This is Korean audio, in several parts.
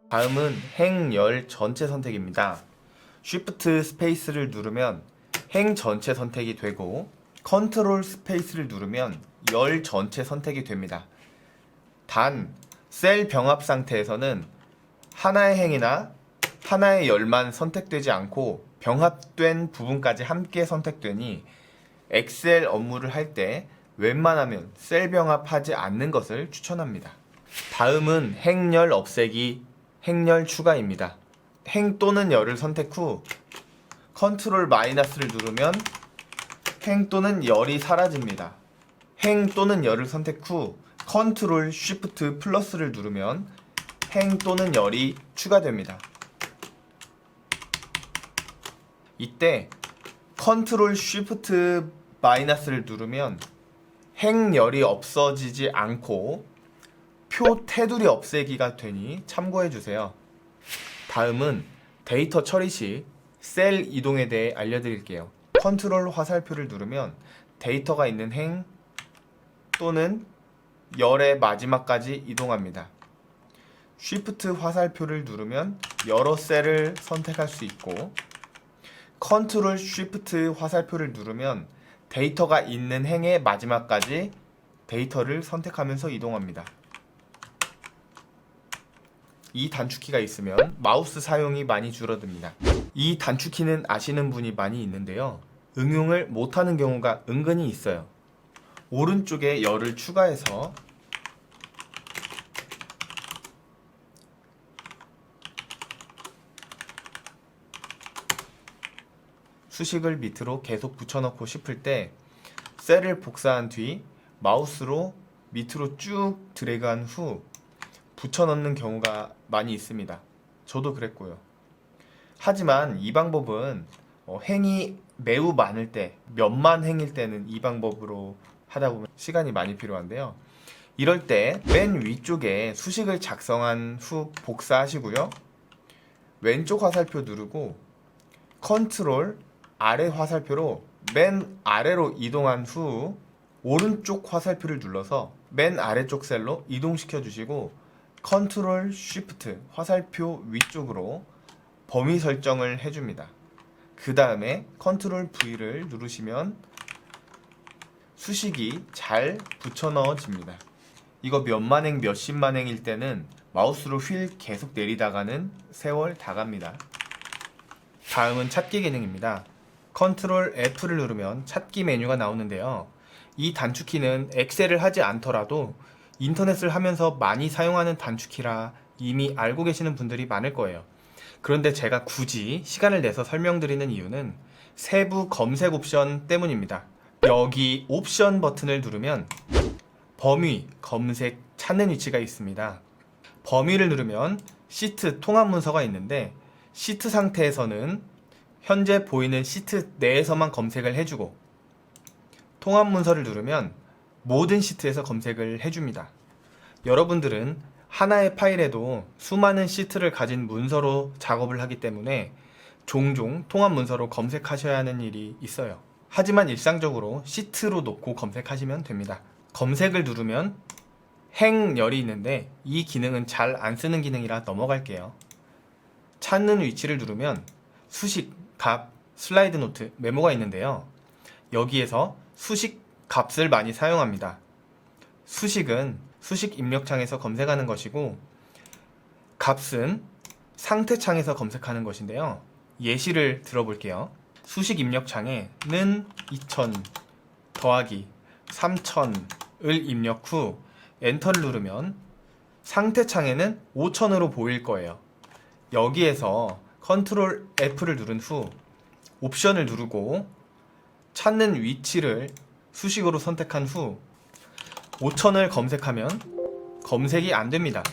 다음은 행, 열 전체 선택입니다. Shift 스페이스를 누르면 행 전체 선택이 되고 컨트롤 스페이스를 누르면 열 전체 선택이 됩니다. 단, 셀 병합 상태에서는 하나의 행이나 하나의 열만 선택되지 않고 병합된 부분까지 함께 선택되니 엑셀 업무를 할 때 웬만하면 셀 병합하지 않는 것을 추천합니다. 다음은 행열 없애기, 행열 추가입니다. 행 또는 열을 선택 후 컨트롤 마이너스를 누르면 행 또는 열이 사라집니다. 행 또는 열을 선택 후 컨트롤 쉬프트 플러스를 누르면 행 또는 열이 추가됩니다. 이때 컨트롤 쉬프트 마이너스를 누르면 행 열이 없어지지 않고 표 테두리 없애기가 되니 참고해 주세요. 다음은 데이터 처리 시 셀 이동에 대해 알려드릴게요. 컨트롤 화살표를 누르면 데이터가 있는 행 또는 열의 마지막까지 이동합니다. 쉬프트 화살표를 누르면 여러 셀을 선택할 수 있고 컨트롤 쉬프트 화살표를 누르면 데이터가 있는 행의 마지막까지 데이터를 선택하면서 이동합니다. 이 단축키가 있으면 마우스 사용이 많이 줄어듭니다. 이 단축키는 아시는 분이 많이 있는데요. 응용을 못하는 경우가 은근히 있어요. 오른쪽에 열을 추가해서 수식을 밑으로 계속 붙여넣고 싶을 때 셀을 복사한 뒤 마우스로 밑으로 쭉 드래그한 후 붙여넣는 경우가 많이 있습니다. 저도 그랬고요. 하지만 이 방법은 행이 매우 많을 때, 몇만 행일 때는 이 방법으로 하다 보면 시간이 많이 필요한데요. 이럴 때 맨 위쪽에 수식을 작성한 후 복사하시고요. 왼쪽 화살표 누르고 컨트롤 아래 화살표로 맨 아래로 이동한 후 오른쪽 화살표를 눌러서 맨 아래쪽 셀로 이동시켜 주시고 컨트롤 쉬프트 화살표 위쪽으로 범위 설정을 해줍니다. 그 다음에 컨트롤 V를 누르시면 수식이 잘 붙여 넣어집니다. 이거 몇만 행, 몇십만 행일 때는 마우스로 휠 계속 내리다가는 세월 다 갑니다. 다음은 찾기 기능입니다. 컨트롤 F를 누르면 찾기 메뉴가 나오는데요. 이 단축키는 엑셀을 하지 않더라도 인터넷을 하면서 많이 사용하는 단축키라 이미 알고 계시는 분들이 많을 거예요. 그런데 제가 굳이 시간을 내서 설명드리는 이유는 세부 검색 옵션 때문입니다. 여기 옵션 버튼을 누르면 범위, 검색, 찾는 위치가 있습니다. 범위를 누르면 시트 통합 문서가 있는데 시트 상태에서는 현재 보이는 시트 내에서만 검색을 해주고 통합 문서를 누르면 모든 시트에서 검색을 해줍니다. 여러분들은 하나의 파일에도 수많은 시트를 가진 문서로 작업을 하기 때문에 종종 통합 문서로 검색하셔야 하는 일이 있어요. 하지만 일상적으로 시트로 놓고 검색하시면 됩니다. 검색을 누르면 행열이 있는데 이 기능은 잘 안 쓰는 기능이라 넘어갈게요. 찾는 위치를 누르면 수식, 값, 슬라이드 노트, 메모가 있는데요. 여기에서 수식 값을 많이 사용합니다. 수식은 수식 입력창에서 검색하는 것이고 값은 상태창에서 검색하는 것인데요. 예시를 들어볼게요. 수식 입력창에는 2000 더하기 3000을 입력 후 엔터를 누르면 상태창에는 5000으로 보일 거예요. 여기에서 컨트롤 F를 누른 후 옵션을 누르고 찾는 위치를 수식으로 선택한 후 5000을 검색하면 검색이 안 됩니다.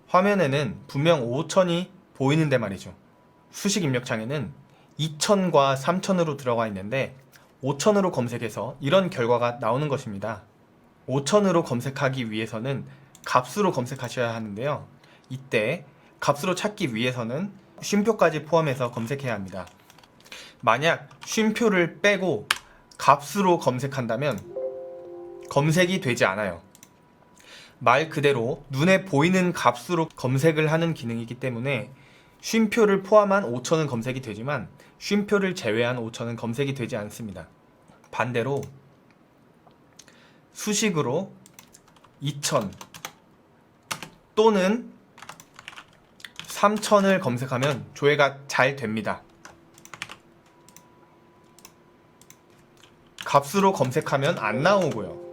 화면에는 분명 5000이 보이는데 말이죠. 수식 입력창에는 2000과 3000으로 들어가 있는데 5000으로 검색해서 이런 결과가 나오는 것입니다. 5000으로 검색하기 위해서는 값으로 검색하셔야 하는데요. 이때 값으로 찾기 위해서는 쉼표까지 포함해서 검색해야 합니다. 만약 쉼표를 빼고 값으로 검색한다면 검색이 되지 않아요. 말 그대로 눈에 보이는 값으로 검색을 하는 기능이기 때문에 쉼표를 포함한 5천은 검색이 되지만 쉼표를 제외한 5천은 검색이 되지 않습니다. 반대로 수식으로 2천 또는 3천을 검색하면 조회가 잘 됩니다. 값으로 검색하면 안 나오고요.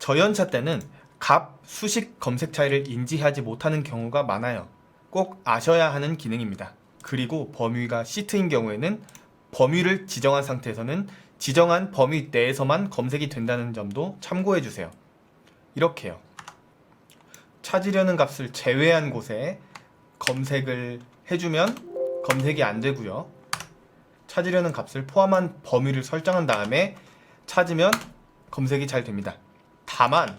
저연차 때는 값, 수식 검색 차이를 인지하지 못하는 경우가 많아요. 꼭 아셔야 하는 기능입니다. 그리고 범위가 시트인 경우에는 범위를 지정한 상태에서는 지정한 범위 내에서만 검색이 된다는 점도 참고해 주세요. 이렇게요. 찾으려는 값을 제외한 곳에 검색을 해주면 검색이 안 되고요. 찾으려는 값을 포함한 범위를 설정한 다음에 찾으면 검색이 잘 됩니다. 다만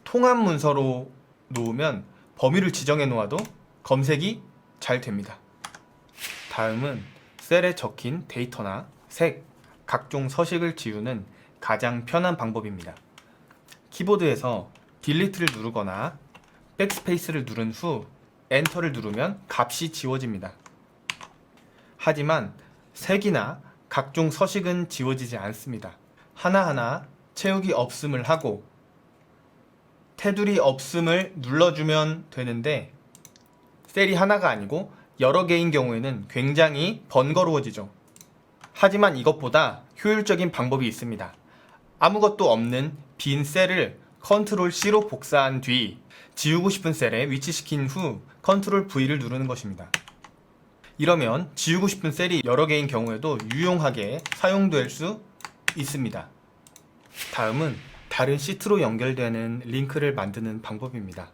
통합 문서로 놓으면 범위를 지정해 놓아도 검색이 잘 됩니다. 다음은 셀에 적힌 데이터나 색, 각종 서식을 지우는 가장 편한 방법입니다. 키보드에서 딜리트를 누르거나 백스페이스를 누른 후 엔터를 누르면 값이 지워집니다. 하지만 색이나 각종 서식은 지워지지 않습니다. 하나하나 채우기 없음을 하고 테두리 없음을 눌러주면 되는데 셀이 하나가 아니고 여러 개인 경우에는 굉장히 번거로워지죠. 하지만 이것보다 효율적인 방법이 있습니다. 아무것도 없는 빈 셀을 컨트롤 C로 복사한 뒤 지우고 싶은 셀에 위치시킨 후 컨트롤 V를 누르는 것입니다. 이러면 지우고 싶은 셀이 여러 개인 경우에도 유용하게 사용될 수 있습니다. 다음은 다른 시트로 연결되는 링크를 만드는 방법입니다.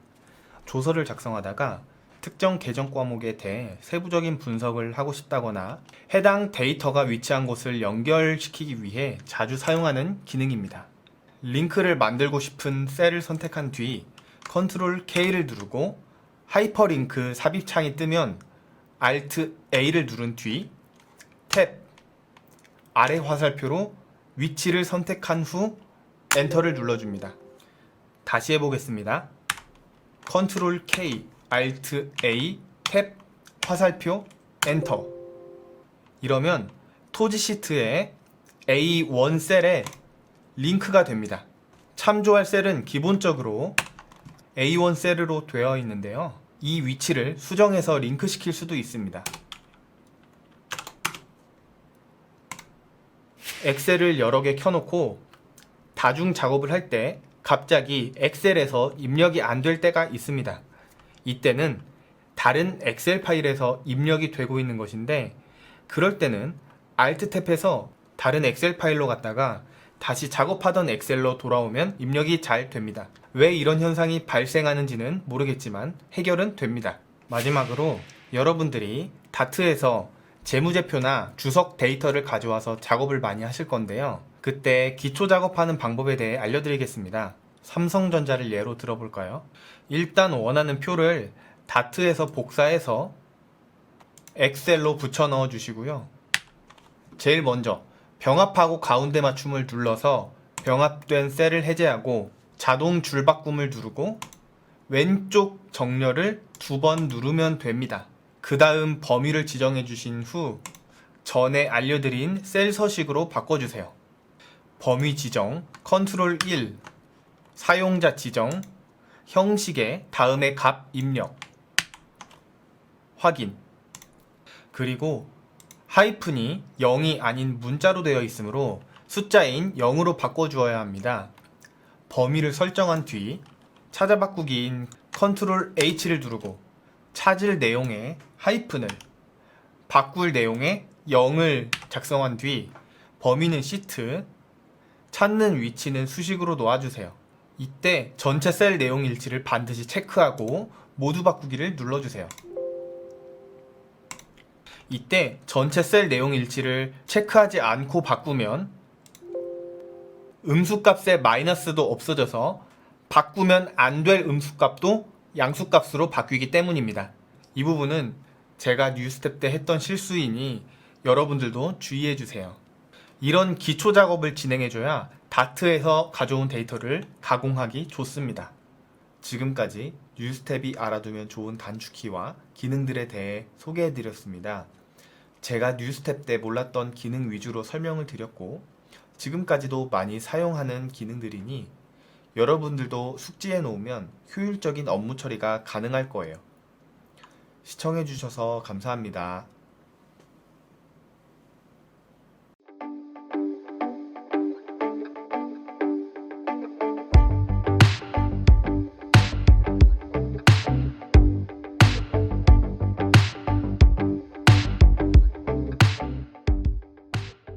조서를 작성하다가 특정 계정 과목에 대해 세부적인 분석을 하고 싶다거나 해당 데이터가 위치한 곳을 연결시키기 위해 자주 사용하는 기능입니다. 링크를 만들고 싶은 셀을 선택한 뒤 컨트롤 K를 누르고 하이퍼링크 삽입창이 뜨면 Alt A를 누른 뒤 탭 아래 화살표로 위치를 선택한 후 엔터를 눌러줍니다. 다시 해보겠습니다. 컨트롤 K, Alt A, 탭, 화살표, 엔터. 이러면 토지 시트의 A1 셀에 링크가 됩니다. 참조할 셀은 기본적으로 A1 셀으로 되어 있는데요. 이 위치를 수정해서 링크시킬 수도 있습니다. 엑셀을 여러 개 켜놓고 다중 작업을 할 때 갑자기 엑셀에서 입력이 안 될 때가 있습니다. 이때는 다른 엑셀 파일에서 입력이 되고 있는 것인데 그럴 때는 Alt 탭에서 다른 엑셀 파일로 갔다가 다시 작업하던 엑셀로 돌아오면 입력이 잘 됩니다. 왜 이런 현상이 발생하는지는 모르겠지만 해결은 됩니다. 마지막으로 여러분들이 다트에서 재무제표나 주석 데이터를 가져와서 작업을 많이 하실 건데요. 그때 기초 작업하는 방법에 대해 알려드리겠습니다. 삼성전자를 예로 들어볼까요? 일단 원하는 표를 다트에서 복사해서 엑셀로 붙여 넣어 주시고요. 제일 먼저 병합하고 가운데 맞춤을 눌러서 병합된 셀을 해제하고 자동 줄바꿈을 누르고 왼쪽 정렬을 2번 누르면 됩니다. 그 다음 범위를 지정해 주신 후 전에 알려드린 셀 서식으로 바꿔주세요. 범위 지정, 컨트롤 1, 사용자 지정, 형식에 다음에 값 입력, 확인. 그리고 하이픈이 0이 아닌 문자로 되어 있으므로 숫자인 0으로 바꿔주어야 합니다. 범위를 설정한 뒤 찾아바꾸기인 컨트롤 H를 누르고 찾을 내용에 하이픈을, 바꿀 내용에 0을 작성한 뒤 범위는 시트, 찾는 위치는 수식으로 놓아주세요. 이때 전체 셀 내용 일치를 반드시 체크하고 모두 바꾸기를 눌러주세요. 이때 전체 셀 내용 일치를 체크하지 않고 바꾸면 음수값의 마이너스도 없어져서 바꾸면 안 될 음수값도 양수값으로 바뀌기 때문입니다. 이 부분은 제가 뉴스텝 때 했던 실수이니 여러분들도 주의해 주세요. 이런 기초 작업을 진행해줘야 다트에서 가져온 데이터를 가공하기 좋습니다. 지금까지 뉴스텝이 알아두면 좋은 단축키와 기능들에 대해 소개해드렸습니다. 제가 뉴스텝 때 몰랐던 기능 위주로 설명을 드렸고 지금까지도 많이 사용하는 기능들이니 여러분들도 숙지해 놓으면 효율적인 업무 처리가 가능할 거예요. 시청해주셔서 감사합니다.